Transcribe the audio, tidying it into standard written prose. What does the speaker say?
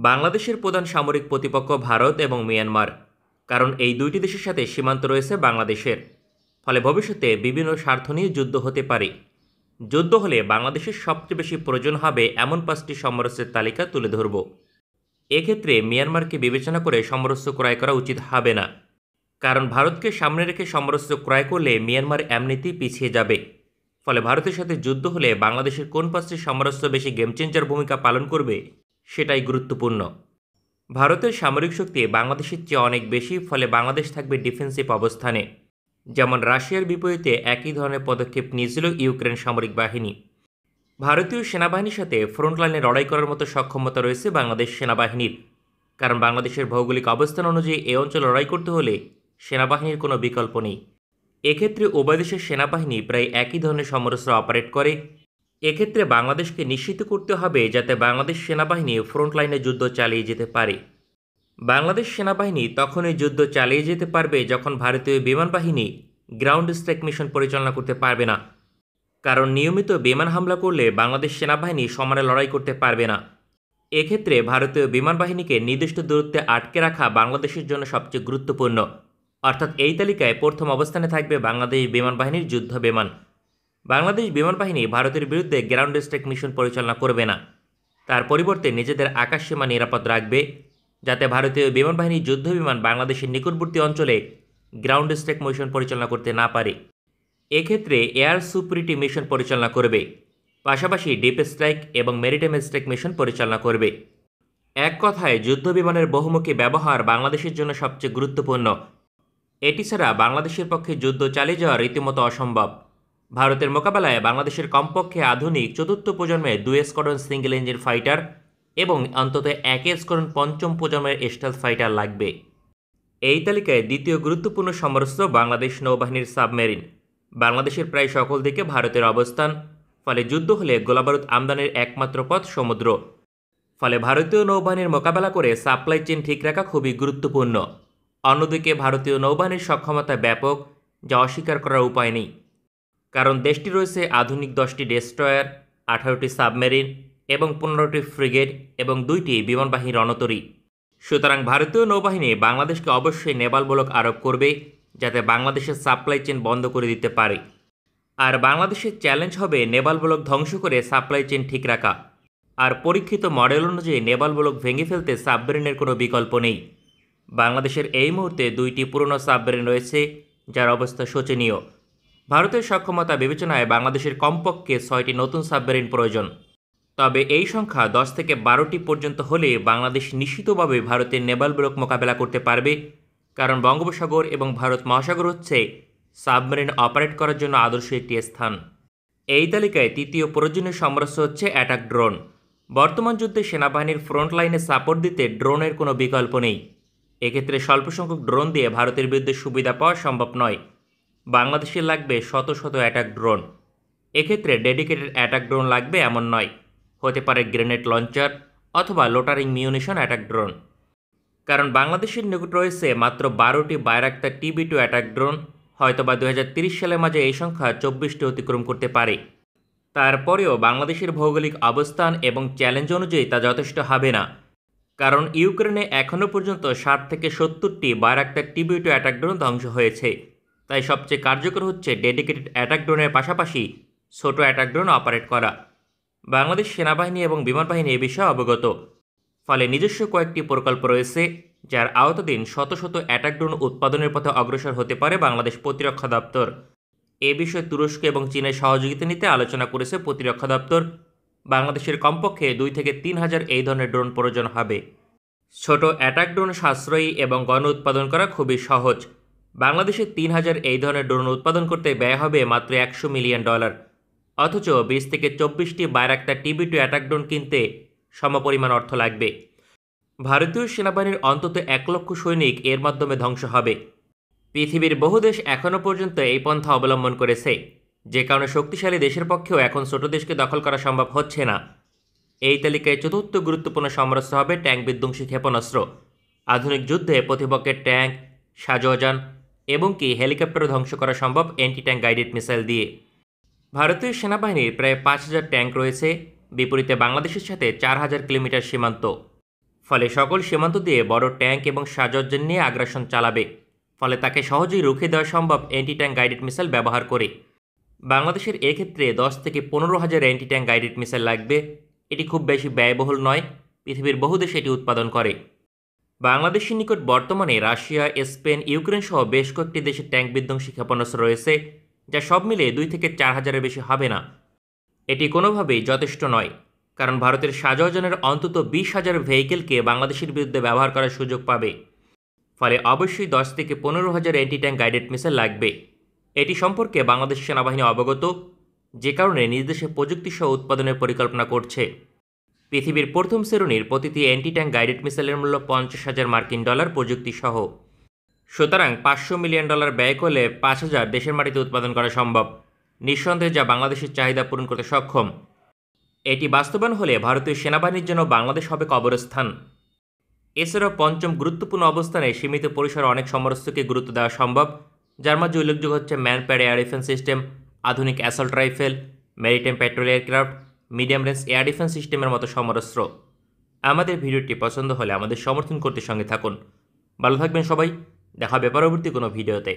বাংলাদেশের প্রধান সামরিক প্রতিপক্ষ ভারত এবং মিয়ানমার, কারণ এই দুইটি দেশের সাথে সীমান্ত রয়েছে বাংলাদেশের। ফলে ভবিষ্যতে বিভিন্ন স্বার্থ নিয়ে যুদ্ধ হতে পারে। যুদ্ধ হলে বাংলাদেশের সবচেয়ে বেশি প্রয়োজন হবে এমন 5টি সমরাস্ত্রের তালিকা তুলে ধরব। এক্ষেত্রে মিয়ানমারকে বিবেচনা করে সমরাস্ত্র ক্রয় করা উচিত হবে না, কারণ ভারতকে সামনে রেখে সমরাস্ত্র ক্রয় করলে মিয়ানমার এমনিতেই পিছিয়ে যাবে। ফলে ভারতের সাথে যুদ্ধ হলে বাংলাদেশের কোন 5টি সমরাস্ত্র বেশি গেম চেঞ্জার ভূমিকা পালন করবে সেটাই গুরুত্বপূর্ণ। ভারতের সামরিক শক্তি বাংলাদেশের চেয়ে অনেক বেশি, ফলে বাংলাদেশ থাকবে ডিফেন্সিভ অবস্থানে। যেমন রাশিয়ার বিপরীতে একই ধরনের পদক্ষেপ নিয়েছিল ইউক্রেন সামরিক বাহিনী। ভারতীয় সেনাবাহিনীর সাথে ফ্রন্টলাইনে লড়াই করার মতো সক্ষমতা রয়েছে বাংলাদেশ সেনাবাহিনীর, কারণ বাংলাদেশের ভৌগোলিক অবস্থান অনুযায়ী এই অঞ্চলে লড়াই করতে হলে সেনাবাহিনীর কোনো বিকল্প নেই। এক্ষেত্রে উভয় দেশের সেনাবাহিনী প্রায় একই ধরনের সমরাস্ত্র অপারেট করে। এক্ষেত্রে বাংলাদেশকে নিশ্চিত করতে হবে যাতে বাংলাদেশ সেনাবাহিনী ফ্রন্টলাইনে যুদ্ধ চালিয়ে যেতে পারে। বাংলাদেশ সেনাবাহিনী তখনই যুদ্ধ চালিয়ে যেতে পারবে যখন ভারতীয় বিমান বাহিনী গ্রাউন্ড স্ট্রাইক মিশন পরিচালনা করতে পারবে না, কারণ নিয়মিত বিমান হামলা করলে বাংলাদেশ সেনাবাহিনী সমানে লড়াই করতে পারবে না। এক্ষেত্রে ভারতীয় বিমান বাহিনীকে নির্দিষ্ট দূরত্বে আটকে রাখা বাংলাদেশের জন্য সবচেয়ে গুরুত্বপূর্ণ। অর্থাৎ এই তালিকায় প্রথম অবস্থানে থাকবে বাংলাদেশ বিমান বাহিনীর যুদ্ধ বিমান। বাংলাদেশ বিমান বাহিনী ভারতের বিরুদ্ধে গ্রাউন্ড স্ট্রাইক মিশন পরিচালনা করবে না, তার পরিবর্তে নিজেদের আকাশসীমা নিরাপদ রাখবে, যাতে ভারতীয় বিমান বাহিনীর যুদ্ধ বিমান বাংলাদেশের নিকটবর্তী অঞ্চলে গ্রাউন্ড স্ট্রাইক মিশন পরিচালনা করতে না পারে। এক্ষেত্রে এয়ার সুপিরিটি মিশন পরিচালনা করবে, পাশাপাশি ডিপ স্ট্রাইক এবং মেরিটাইম স্ট্রাইক মিশন পরিচালনা করবে। এক কথায় যুদ্ধ বিমানের বহুমুখী ব্যবহার বাংলাদেশের জন্য সবচেয়ে গুরুত্বপূর্ণ। এটি ছাড়া বাংলাদেশের পক্ষে যুদ্ধ চালিয়ে যাওয়া রীতিমতো অসম্ভব। ভারতের মোকাবেলায় বাংলাদেশের কমপক্ষে আধুনিক 4র্থ প্রজন্মের 2 স্কোয়াড্রন সিঙ্গেল ইঞ্জিন ফাইটার এবং অন্তত 1 স্কোয়াড্রন 5ম প্রজন্মের স্টেলথ ফাইটার লাগবে। এই তালিকায় দ্বিতীয় গুরুত্বপূর্ণ সমরাস্ত্র বাংলাদেশ নৌবাহিনীর সাবমেরিন। বাংলাদেশের প্রায় সকল দিকে ভারতের অবস্থান, ফলে যুদ্ধ হলে গোলাবারুদ আমদানির একমাত্র পথ সমুদ্র। ফলে ভারতীয় নৌবাহিনীর মোকাবেলা করে সাপ্লাই চেইন ঠিক রাখা খুবই গুরুত্বপূর্ণ। অন্যদিকে ভারতীয় নৌবাহিনীর সক্ষমতা ব্যাপক, যা অস্বীকার করার উপায় নেই, কারণ দেশটি রয়েছে আধুনিক 10টি ডেস্ট্রয়ার, 18টি সাবমেরিন এবং 15টি ফ্রিগেট এবং 2টি বিমানবাহী রণতরী। সুতরাং ভারতীয় নৌবাহিনী বাংলাদেশকে অবশ্যই নেভাল ব্লক আরোপ করবে, যাতে বাংলাদেশের সাপ্লাই চেইন বন্ধ করে দিতে পারে। আর বাংলাদেশের চ্যালেঞ্জ হবে নেভাল ব্লক ধ্বংস করে সাপ্লাই চেইন ঠিক রাখা। আর পরীক্ষিত মডেল অনুযায়ী নেভাল ব্লক ভেঙে ফেলতে সাবমেরিনের কোনো বিকল্প নেই। বাংলাদেশের এই মুহূর্তে 2টি পুরনো সাবমেরিন রয়েছে, যার অবস্থা শোচনীয়। ভারতের সক্ষমতা বিবেচনায় বাংলাদেশের কমপক্ষে 6টি নতুন সাবমেরিন প্রয়োজন। তবে এই সংখ্যা 10 থেকে 12টি পর্যন্ত হলে বাংলাদেশ নিশ্চিতভাবে ভারতের নেভাল ব্লক মোকাবেলা করতে পারবে, কারণ বঙ্গোপসাগর এবং ভারত মহাসাগর হচ্ছে সাবমেরিন অপারেট করার জন্য আদর্শ একটি স্থান। এই তালিকায় তৃতীয় প্রয়োজনীয় সমরাস্ত্র হচ্ছে অ্যাটাক ড্রোন। বর্তমান যুদ্ধে সেনাবাহিনীর ফ্রন্ট লাইনে সাপোর্ট দিতে ড্রোনের কোনো বিকল্প নেই। এক্ষেত্রে স্বল্প সংখ্যক ড্রোন দিয়ে ভারতের বিরুদ্ধে সুবিধা পাওয়া সম্ভব নয়। বাংলাদেশের লাগবে শত শত অ্যাটাক ড্রোন। এক্ষেত্রে ডেডিকেটেড অ্যাটাক ড্রোন লাগবে এমন নয়, হতে পারে গ্রেনেড লঞ্চার অথবা লোটারিং মিউনিশন অ্যাটাক ড্রোন। কারণ বাংলাদেশের নিকট রয়েছে মাত্র 12টি বায়রাক্তার TB2 অ্যাটাক ড্রোন। হয়তোবা 2030 সালের মাঝে এই সংখ্যা 24টি অতিক্রম করতে পারে। তারপরেও বাংলাদেশের ভৌগোলিক অবস্থান এবং চ্যালেঞ্জ অনুযায়ী তা যথেষ্ট হবে না, কারণ ইউক্রেনে এখনও পর্যন্ত 60 থেকে 70টি বায়রাক্তার TB2 অ্যাটাক ড্রোন ধ্বংস হয়েছে। তাই সবচেয়ে কার্যকর হচ্ছে ডেডিকেটেড অ্যাটাক ড্রোনের পাশাপাশি ছোট অ্যাটাক ড্রোন অপারেট করা। বাংলাদেশ সেনাবাহিনী এবং বিমান বাহিনী এ বিষয়ে অবগত। ফলে নিজস্ব কয়েকটি প্রকল্প রয়েছে, যার আওতাধীন শত শত অ্যাটাক ড্রোন উৎপাদনের পথে অগ্রসর হতে পারে বাংলাদেশ প্রতিরক্ষা দপ্তর। এ বিষয়ে তুরস্ক এবং চীনের সহযোগিতা নিতে আলোচনা করেছে প্রতিরক্ষা দপ্তর। বাংলাদেশের কমপক্ষে 2 থেকে 3 হাজার এই ধরনের ড্রোন প্রয়োজন হবে। ছোট অ্যাটাক ড্রোন সাশ্রয়ী এবং গণ উৎপাদন করা খুবই সহজ। বাংলাদেশে 3000 এই ধরনের ড্রোন উৎপাদন করতে ব্যয় হবে মাত্র $100 মিলিয়ন, অথচ 20 থেকে 24টি বায়রাক্তার TB2 অ্যাটাক ড্রোন কিনতে সমপরিমাণ অর্থ লাগবে। ভারতীয় সেনাবাহিনীর অন্তত 1 লক্ষ সৈনিক এর মাধ্যমে ধ্বংস হবে। পৃথিবীর বহু দেশ এখনও পর্যন্ত এই পন্থা অবলম্বন করেছে, যে কারণে শক্তিশালী দেশের পক্ষেও এখন ছোট দেশকে দখল করা সম্ভব হচ্ছে না। এই তালিকায় 4র্থ গুরুত্বপূর্ণ সমরাস্ত্র হবে ট্যাঙ্ক বিধ্বংসী ক্ষেপণাস্ত্র। আধুনিক যুদ্ধে প্রতিপক্ষের ট্যাঙ্ক, সাজোয়ান এবং কি হেলিকপ্টারও ধ্বংস করা সম্ভব অ্যান্টি ট্যাঙ্ক গাইডেড মিসাইল দিয়ে। ভারতীয় সেনাবাহিনীর প্রায় 5000 ট্যাঙ্ক রয়েছে, বিপরীতে বাংলাদেশের সাথে 4000 কিলোমিটার সীমান্ত। ফলে সকল সীমান্ত দিয়ে বড় ট্যাঙ্ক এবং সাজসজ্জা নিয়ে আগ্রাসন চালাবে। ফলে তাকে সহজেই রুখে দেওয়া সম্ভব অ্যান্টি ট্যাঙ্ক গাইডেড মিসাইল ব্যবহার করে। বাংলাদেশের এক্ষেত্রে 10 থেকে 15,000 অ্যান্টি ট্যাঙ্ক গাইডেড মিসাইল লাগবে। এটি খুব বেশি ব্যয়বহুল নয়, পৃথিবীর বহু দেশে এটি উৎপাদন করে। বাংলাদেশের নিকট বর্তমানে রাশিয়া, স্পেন, ইউক্রেন সহ বেশ কয়েকটি দেশের ট্যাঙ্ক বিধ্বংসী ক্ষেপণাস্ত্র রয়েছে, যা সব মিলে 2 থেকে 4,000-এর বেশি হবে না। এটি কোনোভাবেই যথেষ্ট নয়, কারণ ভারতের শাহজাহানের অন্তত 20,000 ভেহিকেলকে বাংলাদেশের বিরুদ্ধে ব্যবহার করার সুযোগ পাবে। ফলে অবশ্যই 10 থেকে 15,000 অ্যান্টি ট্যাঙ্ক গাইডেড মিসাইল লাগবে। এটি সম্পর্কে বাংলাদেশ সেনাবাহিনী অবগত, যে কারণে নিজ দেশে প্রযুক্তি সহ উৎপাদনের পরিকল্পনা করছে। পৃথিবীর প্রথম শ্রেণীর প্রতিটি অ্যান্টি ট্যাঙ্ক গাইডেড মিসাইলের মূল্য $50,000 প্রযুক্তি সহ। সুতরাং $500 মিলিয়ন ব্যয় করলে 5,000 দেশের মাটিতে উৎপাদন করা সম্ভব, নিঃসন্দেহে, যা বাংলাদেশের চাহিদা পূরণ করতে সক্ষম। এটি বাস্তবায়ন হলে ভারতীয় সেনাবাহিনীর জন্য বাংলাদেশ হবে কবরস্থান। এছাড়াও পঞ্চম গুরুত্বপূর্ণ অবস্থানে সীমিত পরিসরে অনেক সমরাস্ত্রকে গুরুত্ব দেওয়া সম্ভব, যার মধ্যে উল্লেখযোগ্য হচ্ছে ম্যানপ্যাড এয়ার ডিফেন্স সিস্টেম, আধুনিক assault rifle, maritime patrol aircraft, medium range air defence সিস্টেমের মতো সমরাস্ত্র। আমাদের ভিডিওটি পছন্দ হলে আমাদের সমর্থন করতে সঙ্গে থাকুন। ভালো থাকবেন সবাই, দেখা হবে পরবর্তী কোনো ভিডিওতে।